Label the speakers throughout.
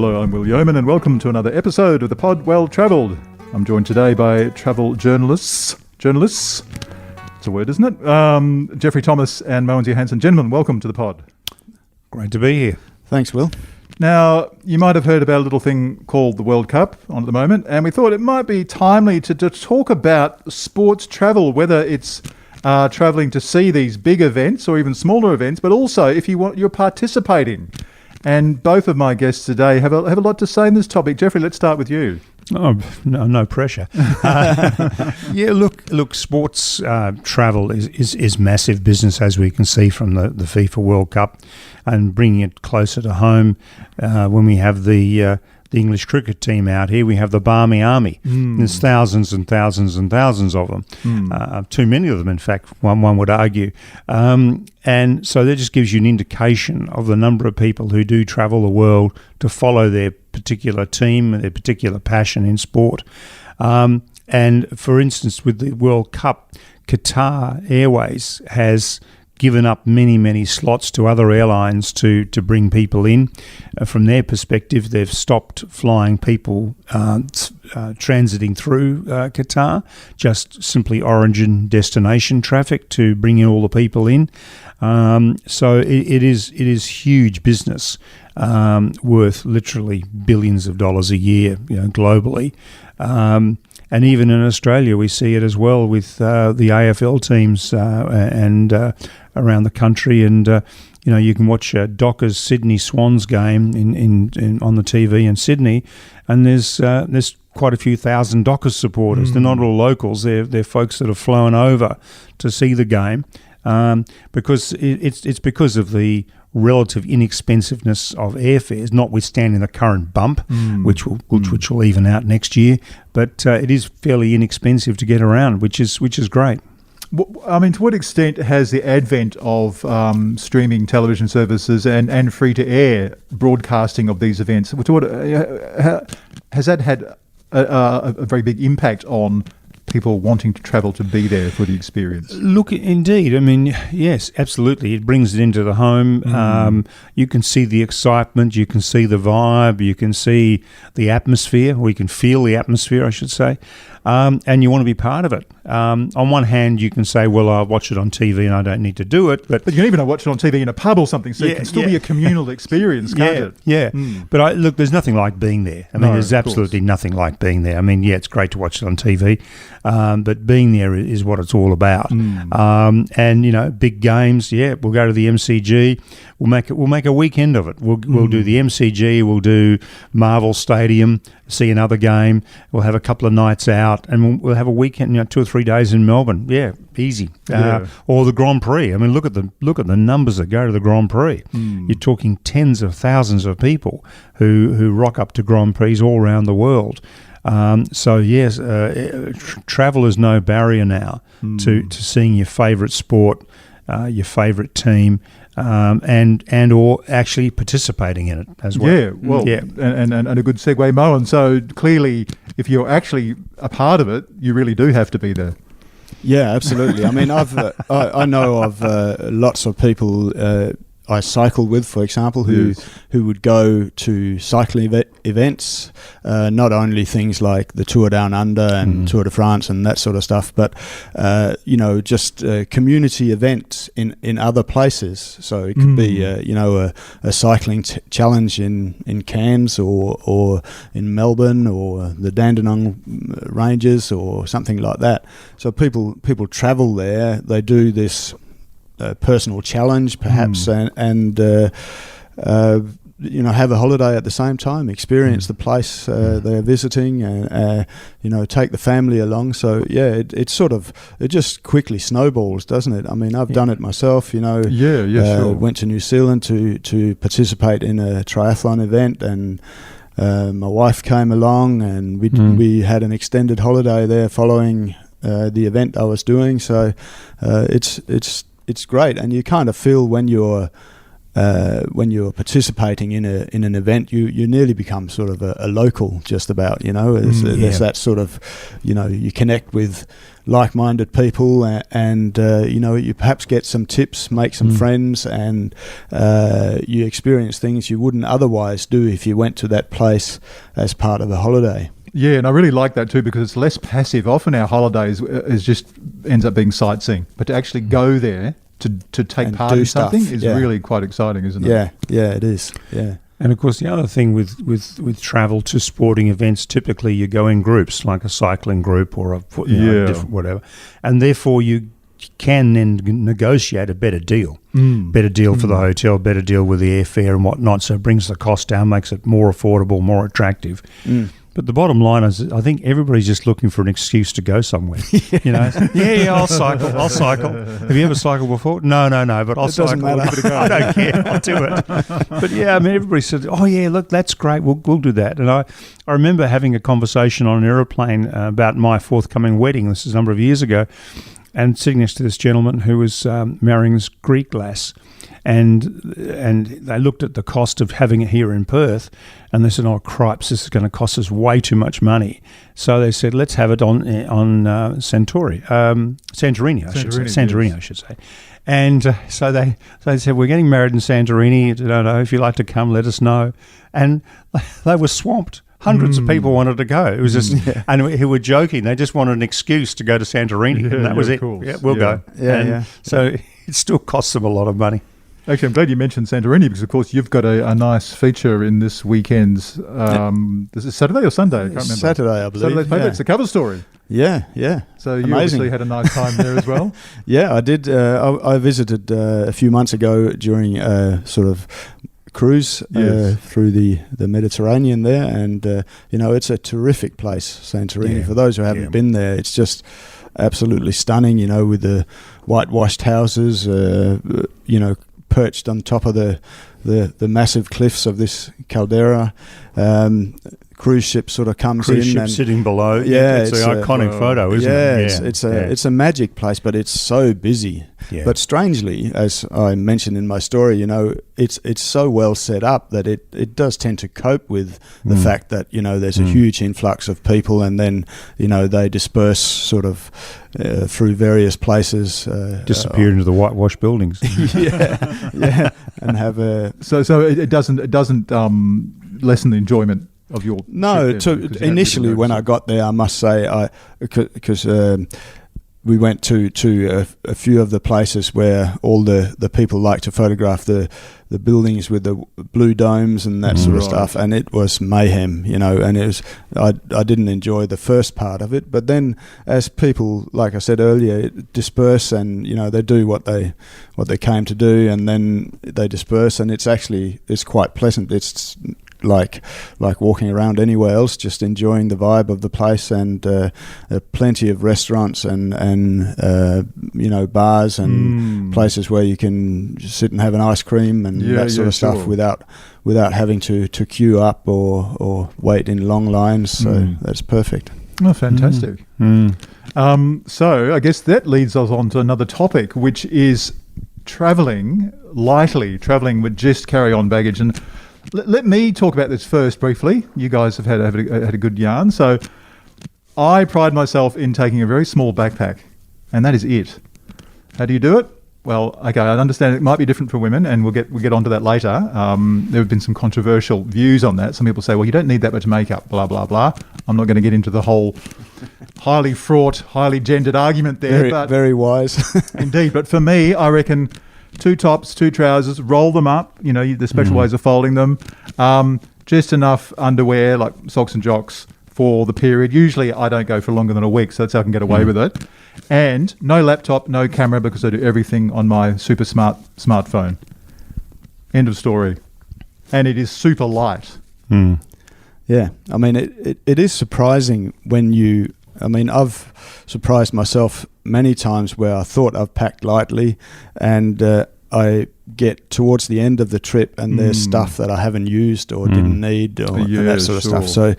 Speaker 1: Hello, I'm Will Yeoman and welcome to another episode of the pod Well Travelled. I'm joined today by travel journalists. It's a word, isn't it? Geoffrey Thomas and Mogens Johansen. Gentlemen, welcome to the pod.
Speaker 2: Great to be here.
Speaker 3: Thanks, Will.
Speaker 1: Now, you might have heard about a little thing called the World Cup on at the moment, and we thought it might be timely to talk about sports travel, whether it's travelling to see these big events or even smaller events, but also if you're participating. And both of my guests today have a lot to say on this topic. Geoffrey, let's start with you.
Speaker 2: Oh, no pressure. Yeah, look. Sports travel is massive business, as we can see from the FIFA World Cup, and bringing it closer to home. When we have the English cricket team out here, we have the Barmy Army. There's thousands and thousands and thousands of them. Too many of them, in fact, one would argue. And so that just gives you an indication of the number of people who do travel the world to follow their particular team, their particular passion in sport. And for instance, with the World Cup, Qatar Airways has given up many slots to other airlines to bring people in. From their perspective, they've stopped flying people transiting through Qatar, just simply origin destination traffic to bring in all the people in. So it is huge business, worth literally billions of dollars a year, globally. And even in Australia, we see it as well with the AFL teams and around the country. And you can watch Docker's Sydney Swans game in on the TV in Sydney, and there's quite a few thousand Dockers supporters. They're not all locals. They're folks that have flown over to see the game because it's because of the relative inexpensiveness of airfares, notwithstanding the current bump, which will even out next year. But it is fairly inexpensive to get around, which is great.
Speaker 1: I mean, to what extent has the advent of streaming television services and free-to-air broadcasting of these events, has that had a very big impact on people wanting to travel to be there for the experience?
Speaker 2: Look, indeed. I mean, yes, absolutely. It brings it into the home. You can see the excitement. You can see the vibe. You can see the atmosphere, or you can feel the atmosphere, I should say. And you want to be part of it. On one hand, you can say, well, I'll watch it on TV and I don't need to do it. But
Speaker 1: you can even watch it on TV in a pub or something, so it can still be a communal experience, can't it?
Speaker 2: Yeah. But look, there's nothing like being there. I mean, there's absolutely nothing like being there. I mean, yeah, it's great to watch it on TV, but being there is what it's all about. And, big games, we'll go to the MCG. We'll make a weekend of it. We'll do the MCG, we'll do Marvel Stadium, see another game. We'll have a couple of nights out, and we'll have a weekend, 2 or 3 days in Melbourne. Yeah, easy. Or the Grand Prix. I mean, look at the numbers that go to the Grand Prix. You're talking tens of thousands of people who rock up to Grand Prix all around the world. So yes, travel is no barrier now to seeing your favourite sport, your favourite team. And or actually participating in it as well.
Speaker 1: Yeah, well, and a good segue, Mo. And so clearly, if you're actually a part of it, you really do have to be there.
Speaker 3: Yeah, absolutely. I mean, I know of lots of people I cycle with, for example, who would go to cycling events, not only things like the Tour Down Under and Tour de France and that sort of stuff, but just community events in other places. So it could be a cycling challenge in Cairns or in Melbourne or the Dandenong Ranges or something like that. So people travel there. They do this personal challenge, perhaps, and have a holiday at the same time, experience the place they're visiting, and take the family along. So it just quickly snowballs, doesn't it? I mean, I've done it myself. Sure. Went to New Zealand to participate in a triathlon event, and my wife came along, and we had an extended holiday there following the event I was doing. So it's great, and you kind of feel when you're participating in an event, you nearly become sort of a local, just about. There's that sort of, you connect with like-minded people, and you perhaps get some tips, make some friends, and you experience things you wouldn't otherwise do if you went to that place as part of a holiday.
Speaker 1: Yeah, and I really like that too because it's less passive. Often our holidays is just ends up being sightseeing, but to actually go there to take
Speaker 3: And
Speaker 1: part
Speaker 3: do
Speaker 1: in
Speaker 3: stuff,
Speaker 1: something is
Speaker 3: yeah.
Speaker 1: really quite exciting, isn't it?
Speaker 3: Yeah, it is. Yeah.
Speaker 2: And of course, the other thing with travel to sporting events, typically you go in groups, like a cycling group or a different whatever, and therefore you can then negotiate a better deal. Better deal for the hotel, better deal with the airfare and whatnot. So it brings the cost down, makes it more affordable, more attractive. But the bottom line is, I think everybody's just looking for an excuse to go somewhere. I'll cycle. Have you ever cycled before? No, but I'll cycle.
Speaker 3: Doesn't matter.
Speaker 2: I'll give it a go. I don't care. I'll do it. But yeah, I mean, everybody said, "Oh yeah, look, that's great. We'll do that." And I remember having a conversation on an aeroplane about my forthcoming wedding. This is a number of years ago, and sitting next to this gentleman who was marrying this Greek lass. And they looked at the cost of having it here in Perth, and they said, "Oh, cripes, this is going to cost us way too much money." So they said, "Let's have it on Santorini, I should say." And so they said, "We're getting married in Santorini. I don't know if you'd like to come. Let us know." And they were swamped. Hundreds of people wanted to go. It was just, and who were joking. They just wanted an excuse to go to Santorini, and that was it.
Speaker 1: Course.
Speaker 2: Yeah, we'll go.
Speaker 3: Yeah.
Speaker 2: So it still costs them a lot of money.
Speaker 1: Actually, I'm glad you mentioned Santorini because, of course, you've got a nice feature in this weekend's. This is Saturday or Sunday? I can't remember.
Speaker 3: Saturday, I believe.
Speaker 1: Saturday's paper. It's the cover story.
Speaker 3: Yeah.
Speaker 1: So you
Speaker 3: Amazing.
Speaker 1: obviously had a nice time there as well.
Speaker 3: Yeah, I did. I visited a few months ago during a sort of cruise through the Mediterranean there, and it's a terrific place, Santorini.
Speaker 2: Yeah.
Speaker 3: For those who haven't been there, it's just absolutely stunning. With the whitewashed houses, perched on top of the massive cliffs of this caldera. Cruise ship sort of comes
Speaker 2: Cruise
Speaker 3: in
Speaker 2: ship
Speaker 3: and
Speaker 2: sitting below.
Speaker 3: Yeah,
Speaker 2: it's an iconic photo, isn't it?
Speaker 3: It's a magic place, but it's so busy.
Speaker 2: Yeah.
Speaker 3: But strangely, as I mentioned in my story, it's so well set up that it does tend to cope with the fact that there's a huge influx of people, and then they disperse sort of through various places,
Speaker 2: disappear into the whitewashed buildings.
Speaker 3: and have a
Speaker 1: So it doesn't lessen the enjoyment of your trip then,
Speaker 3: initially when I got there, I must say, because we went to a few of the places where all the people like to photograph the buildings with the blue domes and that sort of stuff, and it was mayhem, and it was I didn't enjoy the first part of it, but then as people, like I said earlier, disperse and they do what they came to do, and then they disperse, and it's quite pleasant. It's like walking around anywhere else, just enjoying the vibe of the place, and plenty of restaurants and bars and places where you can sit and have an ice cream and that sort of stuff without having to queue up or wait in long lines. So that's perfect.
Speaker 1: Oh, fantastic. So I guess that leads us on to another topic, which is travelling with just carry-on baggage. And let me talk about this first briefly. You guys have had a good yarn. So I pride myself in taking a very small backpack, and that is it. How do you do it? Well, okay, I understand it might be different for women, and we'll get onto that later. There have been some controversial views on that. Some people say, well, you don't need that much makeup, blah, blah, blah. I'm not going to get into the whole highly fraught, highly gendered argument there.
Speaker 3: Very, very wise.
Speaker 1: Indeed. But for me, I reckon 2 tops, 2 trousers, roll them up, the special ways of folding them. Just enough underwear, like socks and jocks, for the period. Usually I don't go for longer than a week, so that's how I can get away with it. And no laptop, no camera, because I do everything on my super smartphone. End of story. And it is super light.
Speaker 3: Yeah, I mean, it is surprising when I've surprised myself many times where I thought I've packed lightly, and I get towards the end of the trip and there's stuff that I haven't used or didn't need and that sort of stuff. So,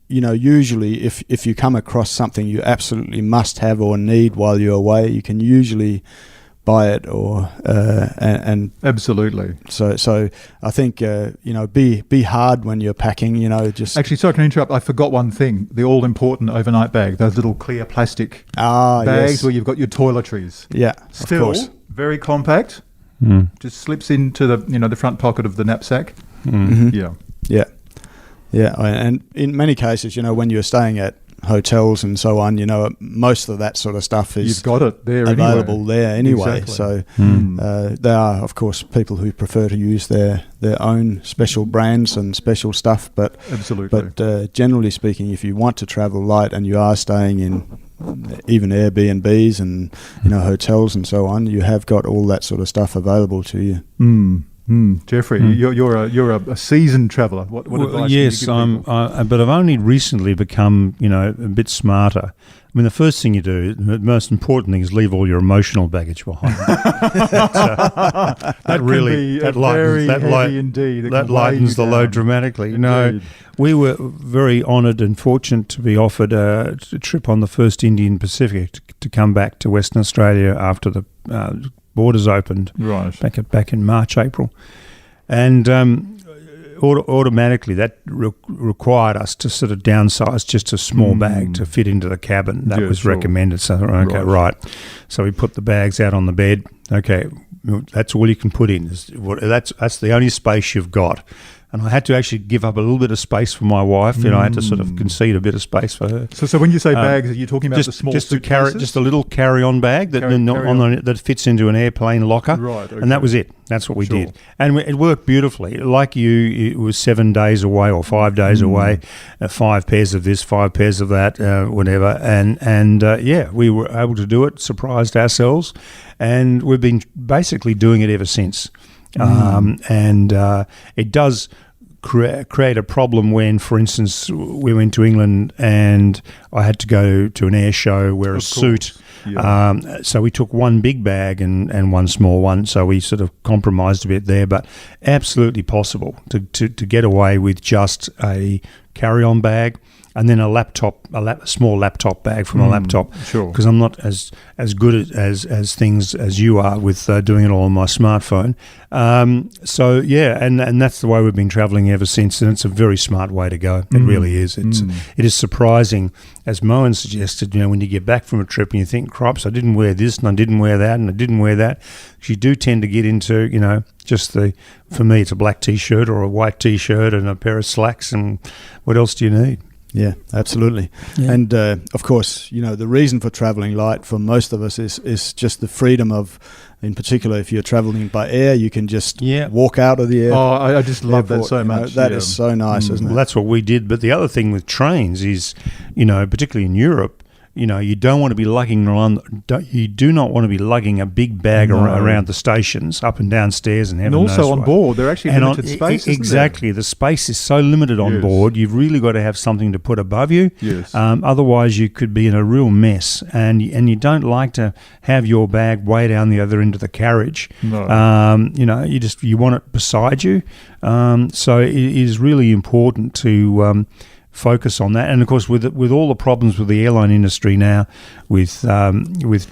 Speaker 3: usually if you come across something you absolutely must have or need while you're away, you can usually buy it, or and
Speaker 1: Absolutely.
Speaker 3: so I think be hard when you're packing. Just
Speaker 1: Actually, sorry, can I interrupt? I forgot one thing: the all-important overnight bag. Those little clear plastic bags
Speaker 3: yes.
Speaker 1: where you've got your toiletries.
Speaker 3: Yeah,
Speaker 1: Still
Speaker 3: of course.
Speaker 1: very compact. Just slips into the front pocket of the knapsack. Yeah.
Speaker 3: Yeah, and in many cases, when you're staying at hotels and so on, most of that sort of stuff is
Speaker 1: You've got it there
Speaker 3: available there anyway.
Speaker 1: Exactly.
Speaker 3: So there are, of course, people who prefer to use their own special brands and special stuff. But
Speaker 1: Absolutely.
Speaker 3: But generally speaking, if you want to travel light and you are staying in even Airbnbs and hotels and so on, you have got all that sort of stuff available to you.
Speaker 1: Geoffrey, you're a seasoned traveller. What advice?
Speaker 2: Yes,
Speaker 1: can you give people?
Speaker 2: but I've only recently become a bit smarter. I mean, the first thing you do, the most important thing, is leave all your emotional baggage behind. that really lightens the load dramatically. We were very honoured and fortunate to be offered a trip on the first Indian Pacific to come back to Western Australia after the borders opened,
Speaker 1: right,
Speaker 2: back in March, April, and automatically that required us to sort of downsize just a small bag to fit into the cabin. That was recommended. So right. So we put the bags out on the bed. Okay, that's all you can put in. That's the only space you've got. And I had to actually give up a little bit of space for my wife. I had to sort of concede a bit of space for her.
Speaker 1: So when you say bags, are you talking about the small suitcases?
Speaker 2: Just a little carry-on bag that fits into an airplane locker.
Speaker 1: Right, okay.
Speaker 2: And that was it. That's what we did. And it worked beautifully. Like you, it was 7 days away or 5 days away, 5 pairs of this, 5 pairs of that, whatever. And we were able to do it, surprised ourselves. And we've been basically doing it ever since. It does create a problem when, for instance, we went to England and I had to go to an air show, wear a suit. Yeah. So we took one big bag and one small one. So we sort of compromised a bit there, but absolutely possible to get away with just a carry-on bag. And then a small laptop bag from a laptop.
Speaker 1: Sure.
Speaker 2: Because I'm not as good as things as you are with doing it all on my smartphone. And that's the way we've been travelling ever since, and it's a very smart way to go. It really is. It is surprising, as Mogens suggested, when you get back from a trip and you think, crops, I didn't wear this and I didn't wear that and I didn't wear that. You do tend to get into, for me, it's a black T-shirt or a white T-shirt and a pair of slacks, and what else do you need?
Speaker 3: Yeah, absolutely. Yeah. And of course, the reason for travelling light for most of us is just the freedom of, in particular, if you're travelling by air, you can just walk out of the air.
Speaker 1: Oh, I just love that so much.
Speaker 3: That is so nice, isn't it?
Speaker 2: Well, that's what we did. But the other thing with trains is, particularly in Europe, you don't want to be lugging around. You do not want to be lugging a big bag around the stations, up and down stairs, and heaven knows
Speaker 1: also on
Speaker 2: what.
Speaker 1: board, they're actually limited space.
Speaker 2: Exactly, the space is so limited on board. You've really got to have something to put above you.
Speaker 1: Yes.
Speaker 2: Otherwise, you could be in a real mess, and you don't like to have your bag way down the other end of the carriage.
Speaker 1: No.
Speaker 2: You want it beside you. So it is really important to focus on that, and of course, with all the problems with the airline industry now, with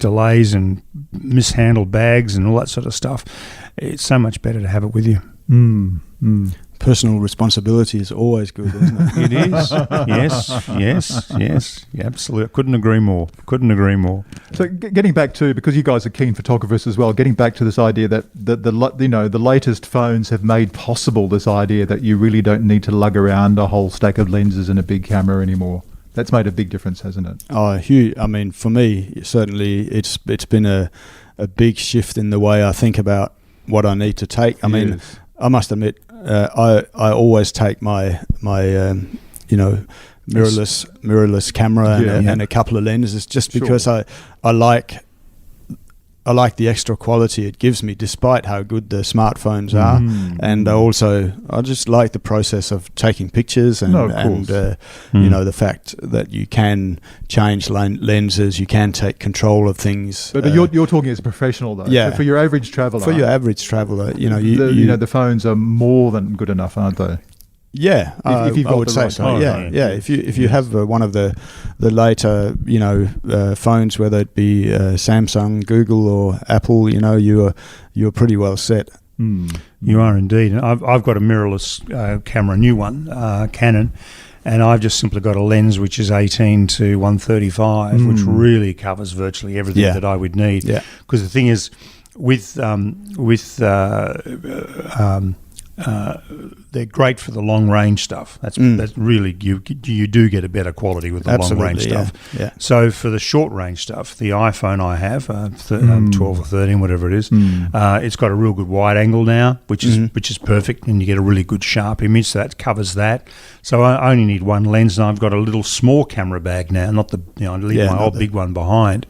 Speaker 2: delays and mishandled bags and all that sort of stuff, it's so much better to have it with you.
Speaker 3: Personal responsibility is always good, isn't it?
Speaker 2: It is. Yes. Absolutely. Couldn't agree more.
Speaker 1: So getting back to, because you guys are keen photographers as well, getting back to this idea that the latest phones have made possible this idea that you really don't need to lug around a whole stack of lenses and a big camera anymore. That's made a big difference, hasn't it?
Speaker 3: Oh, huge. I mean, for me, certainly it's been a big shift in the way I think about what I need to take. I mean, I must admit, I always take my mirrorless camera and a couple of lenses, just because I like the extra quality it gives me, despite how good the smartphones are. And I just like the process of taking pictures and the fact that you can change lenses, you can take control of things.
Speaker 1: But you're talking as a professional though.
Speaker 3: Yeah.
Speaker 1: So for your average traveller.
Speaker 3: The phones are more than good enough, aren't they? Yeah,
Speaker 1: If you've
Speaker 3: I
Speaker 1: got
Speaker 3: would
Speaker 1: the
Speaker 3: say
Speaker 1: right
Speaker 3: so.
Speaker 1: phone.
Speaker 3: Yeah. If you have one of the later phones, whether it be Samsung, Google, or Apple, you're pretty well set.
Speaker 2: You are indeed. And I've got a mirrorless camera, new one, Canon, and I've just simply got a lens which is 18 to 135, which really covers virtually everything that I would need.
Speaker 3: Yeah.
Speaker 2: Because the thing is, they're great for the long range stuff. That's really you do get a better quality with the long range stuff.
Speaker 3: Yeah.
Speaker 2: So for the short range stuff, the iPhone I have, 12 or 13, whatever it is, it's got a real good wide angle now, which is perfect, and you get a really good sharp image. So that covers that. So I only need one lens, and I've got a little small camera bag now, I leave my old big one behind.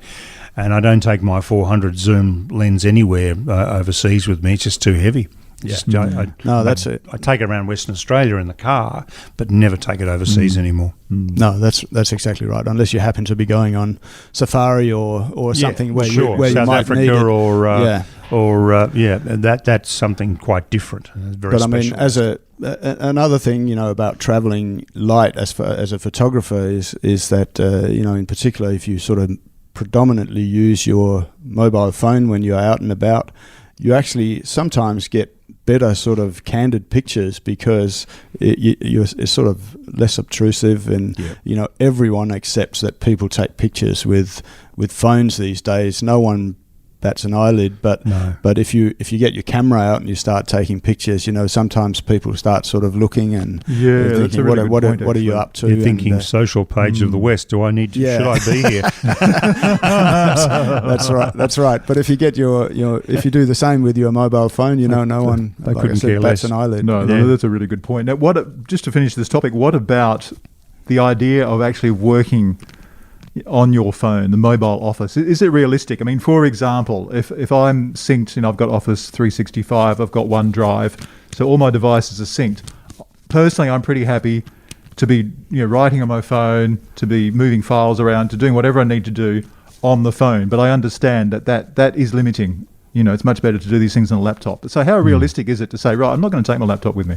Speaker 2: And I don't take my 400 zoom lens anywhere overseas with me. It's just too heavy.
Speaker 3: That's it.
Speaker 2: I take it around Western Australia in the car, but never take it overseas anymore.
Speaker 3: No, that's exactly right. Unless you happen to be going on safari or something where
Speaker 2: South
Speaker 3: you might
Speaker 2: Africa
Speaker 3: need it.
Speaker 2: That's something quite different. Very
Speaker 3: but I mean,
Speaker 2: special.
Speaker 3: as another thing, about traveling light as a photographer is that in particular, if you sort of predominantly use your mobile phone when you're out and about, you actually sometimes get better sort of candid pictures because it's sort of less obtrusive, and everyone accepts that people take pictures with phones these days. No one bats an eyelid, but if you get your camera out and you start taking pictures, sometimes people start sort of looking and
Speaker 1: that's
Speaker 3: thinking,
Speaker 1: a really good point,
Speaker 3: what are you up to?
Speaker 2: You're thinking social page of the West. Do I need to? Should I be here?
Speaker 3: That's right. But if you get if you do the same with your mobile phone, no one
Speaker 2: couldn't care
Speaker 3: bats
Speaker 2: less.
Speaker 3: an eyelid.
Speaker 1: No, that's a really good point. Now, just to finish this topic, what about the idea of actually working on your phone, the mobile office? Is it realistic? I mean, for example, if I'm synced, I've got Office 365, I've got OneDrive, so all my devices are synced. Personally, I'm pretty happy to be writing on my phone, to be moving files around, to doing whatever I need to do on the phone. But I understand that is limiting. It's much better to do these things on a laptop. So how realistic is it to say, right, I'm not going to take my laptop with me?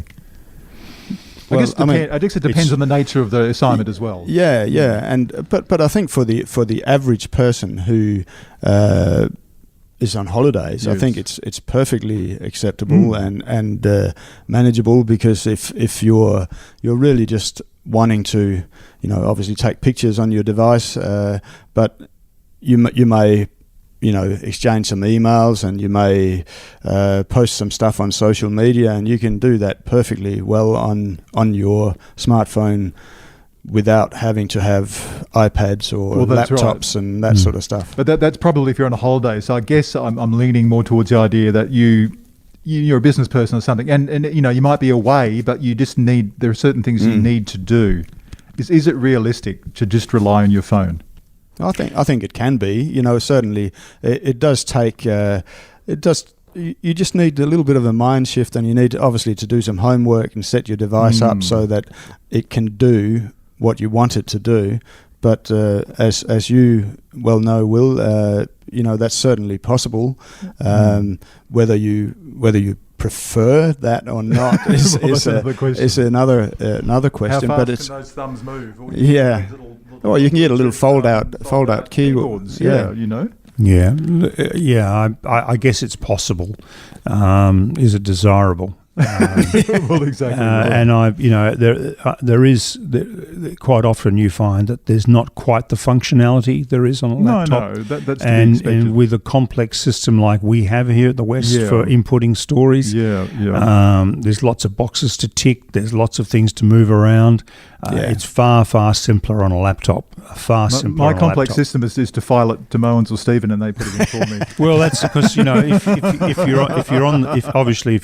Speaker 1: I guess it depends on the nature of the assignment as well.
Speaker 3: Yeah, and but I think for the average person who is on holidays, I think it's perfectly acceptable and manageable, because if you're really just wanting to obviously take pictures on your device, but you may exchange some emails, and you may post some stuff on social media, and you can do that perfectly well on your smartphone without having to have iPads or laptops and that sort of stuff.
Speaker 1: But that's probably if you're on a holiday. So I guess I'm leaning more towards the idea that you're a business person or something, and you might be away, but you just there are certain things you need to do. Is it realistic to just rely on your phone?
Speaker 3: I think it can be. Certainly it does take. You just need a little bit of a mind shift, and you need obviously to do some homework and set your device up so that it can do what you want it to do. But as you well know, Will, that's certainly possible. Whether you prefer that or not is another question.
Speaker 1: How fast
Speaker 3: but
Speaker 1: can those thumbs move? Or
Speaker 3: Or you can get a little fold out keyboards.
Speaker 2: I guess it's possible. Is it desirable?
Speaker 1: Well, exactly.
Speaker 2: And there is quite often you find that there's not quite the functionality there is on a laptop.
Speaker 1: No, that's to be
Speaker 2: and
Speaker 1: expected.
Speaker 2: with a complex system like we have here at the West for inputting stories, there's lots of boxes to tick. There's lots of things to move around. It's far simpler on a laptop.
Speaker 1: My complex system is to file it to Mogens or Stephen, and they put it in for me.
Speaker 2: Well, that's because if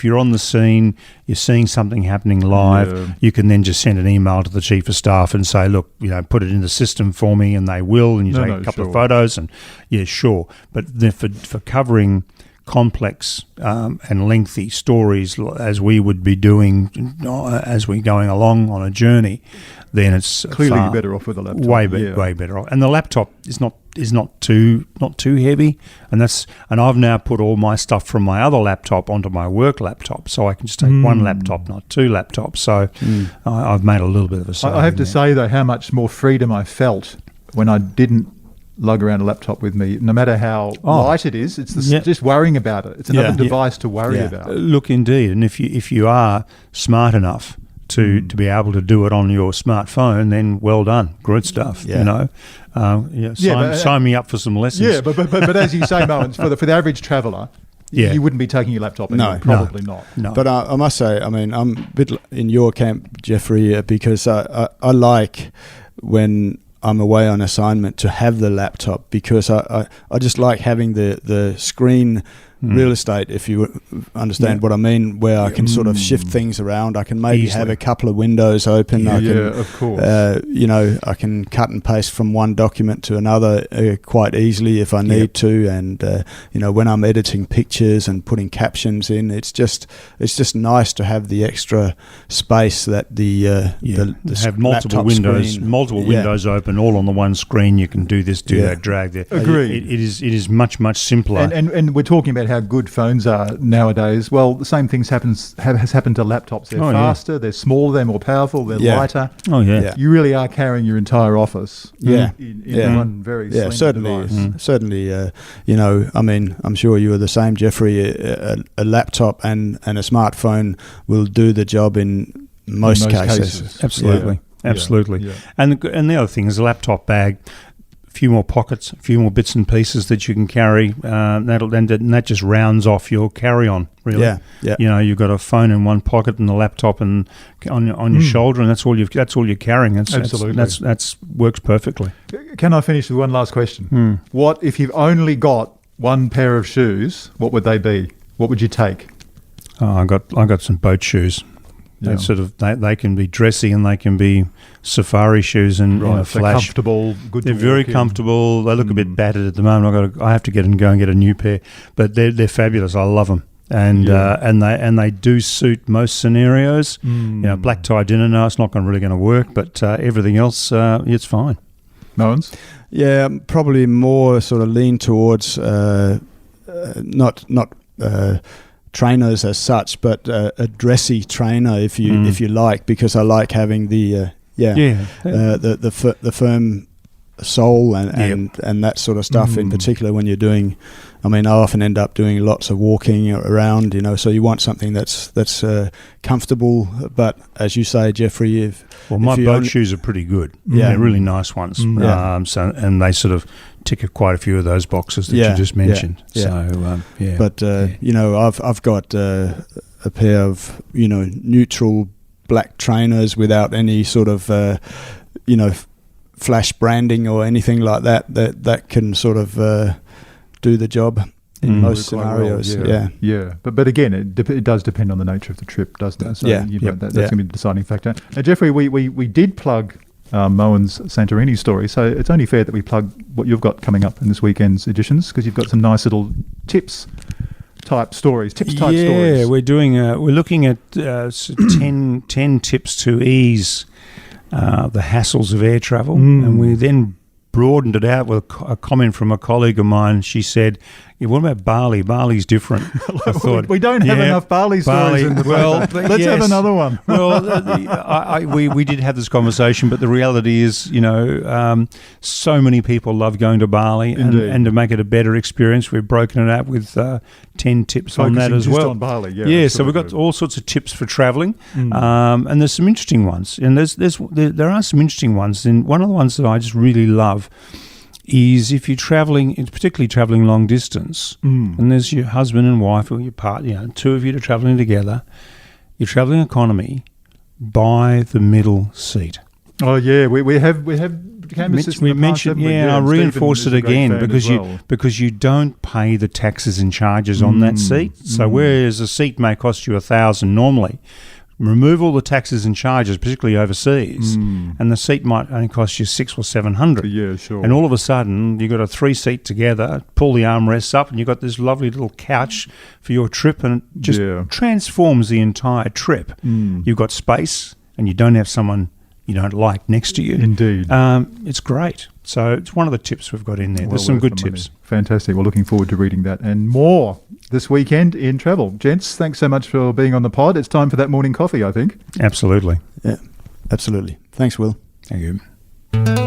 Speaker 2: you're on the scene, you're seeing something happening live. You can then just send an email to the chief of staff and say, look, put it in the system for me, and they will. And you take a couple of photos, and But then for covering complex and lengthy stories as we would be doing as we're going along on a journey, then it's
Speaker 1: Clearly,
Speaker 2: far,
Speaker 1: you're better off with a laptop.
Speaker 2: way better off. And the laptop is not too heavy, and I've now put all my stuff from my other laptop onto my work laptop, so I can just take one laptop, not two laptops. So I've made a little bit of a saving.
Speaker 1: I have to
Speaker 2: there.
Speaker 1: say, though, how much more freedom I felt when I didn't lug around a laptop with me, no matter how light it is. It's just worrying about it. It's another device to worry about.
Speaker 2: Look, indeed, and if you are smart enough to be able to do it on your smartphone, then well done, good stuff.
Speaker 3: Yeah.
Speaker 2: Sign me up for some lessons.
Speaker 1: Yeah, but as you say, Mogens, for the average traveller, you wouldn't be taking your laptop anywhere. Probably not.
Speaker 2: No.
Speaker 3: But I must say, I mean, I'm a bit in your camp, Geoffrey, because I like when I'm away on assignment to have the laptop, because I just like having the screen real estate, if you understand what I mean, where I can sort of shift things around. I can maybe have a couple of windows open.
Speaker 1: Of course.
Speaker 3: I can cut and paste from one document to another quite easily if I need to. And when I'm editing pictures and putting captions in, it's just nice to have the extra space that the
Speaker 2: have multiple windows open, all on the one screen. You can do this, do that, drag there.
Speaker 1: Agreed.
Speaker 2: It is much simpler.
Speaker 1: And we're talking about how good phones are nowadays. Well, the same things has happened to laptops. They're faster, they're smaller, they're more powerful, they're lighter.
Speaker 2: Oh yeah.
Speaker 1: You really are carrying your entire office in one very slim
Speaker 3: certainly
Speaker 1: device.
Speaker 3: Certainly. I mean, I'm sure you are the same, Geoffrey. A laptop and a smartphone will do the job in most cases.
Speaker 2: Absolutely.
Speaker 1: Yeah.
Speaker 2: And the other thing is a laptop bag. A few more pockets, a few more bits and pieces that you can carry. That just rounds off your carry-on, really.
Speaker 3: Yeah.
Speaker 2: You've got a phone in one pocket and the laptop and on your shoulder, and that's all you're carrying.
Speaker 1: Absolutely,
Speaker 2: that's works perfectly.
Speaker 1: Can I finish with one last question? What if you've only got one pair of shoes? What would they be? What would you take?
Speaker 2: I got some boat shoes.
Speaker 1: Yeah.
Speaker 2: They can be dressy and they can be safari shoes and flash.
Speaker 1: They're comfortable, good.
Speaker 2: They're very comfortable. They look a bit battered at the moment. I have to go and get a new pair, but they're fabulous. I love them, and they do suit most scenarios. Black tie dinner. No, it's not really going to work, but everything else, it's fine.
Speaker 1: Mogens?
Speaker 3: Yeah, probably more sort of lean towards not trainers as such, but a dressy trainer, if you like, because I like having the firm sole and that sort of stuff. In particular, when you're doing, I often end up doing lots of walking around, so you want something that's comfortable. But as you say, Geoffrey,
Speaker 2: my boat shoes are pretty good.
Speaker 3: Yeah,
Speaker 2: they're really nice ones. And they sort of tick quite a few of those boxes that you just mentioned.
Speaker 3: But I've got a pair of neutral black trainers without any sort of flash branding or anything like that can sort of do the job in most scenarios.
Speaker 1: Well, but again, it does depend on the nature of the trip, doesn't it? So that's going to be the deciding factor. Now, Geoffrey, we did plug Mogens Santorini story, so it's only fair that we plug what you've got coming up in this weekend's editions, because you've got some nice little tips type stories.
Speaker 2: Yeah, we're looking at 10 tips to ease the hassles of air travel, and we then broadened it out with a comment from a colleague of mine. She said, what about Bali? Bali's different. I thought,
Speaker 1: we don't have enough Bali stories in the paper. Let's have another one.
Speaker 2: Well, we did have this conversation, but the reality is, so many people love going to Bali, and to make it a better experience, we've broken it out with 10 tips on that as well.
Speaker 1: On Bali,
Speaker 2: so we've got all sorts of tips for travelling, and there's some interesting ones, and there are some interesting ones. And one of the ones that I just really love is if you're travelling, particularly travelling long distance, and there's your husband and wife or your partner, two of you are travelling together, you're travelling economy, buy the middle seat.
Speaker 1: Oh yeah, we have canvassed this in the past, haven't we?
Speaker 2: I'll reinforce it again because you don't pay the taxes and charges on that seat. So whereas a seat may cost you $1,000 normally, remove all the taxes and charges, particularly overseas, and the seat might only cost you $600 or $700.
Speaker 1: Yeah, sure.
Speaker 2: And all of a sudden, you've got a 3-seat together, pull the armrests up, and you've got this lovely little couch for your trip, and it just transforms the entire trip. You've got space, and you don't have someone you don't like next to you.
Speaker 1: Indeed.
Speaker 2: It's great. So it's one of the tips we've got in there.
Speaker 1: Well
Speaker 2: There's some
Speaker 1: worth
Speaker 2: good
Speaker 1: the money.
Speaker 2: tips.
Speaker 1: Fantastic. We're looking forward to reading that and more this weekend in travel. Gents, thanks so much for being on the pod. It's time for that morning coffee, I think.
Speaker 2: Absolutely.
Speaker 3: Yeah, absolutely. Thanks, Will.
Speaker 2: Thank you.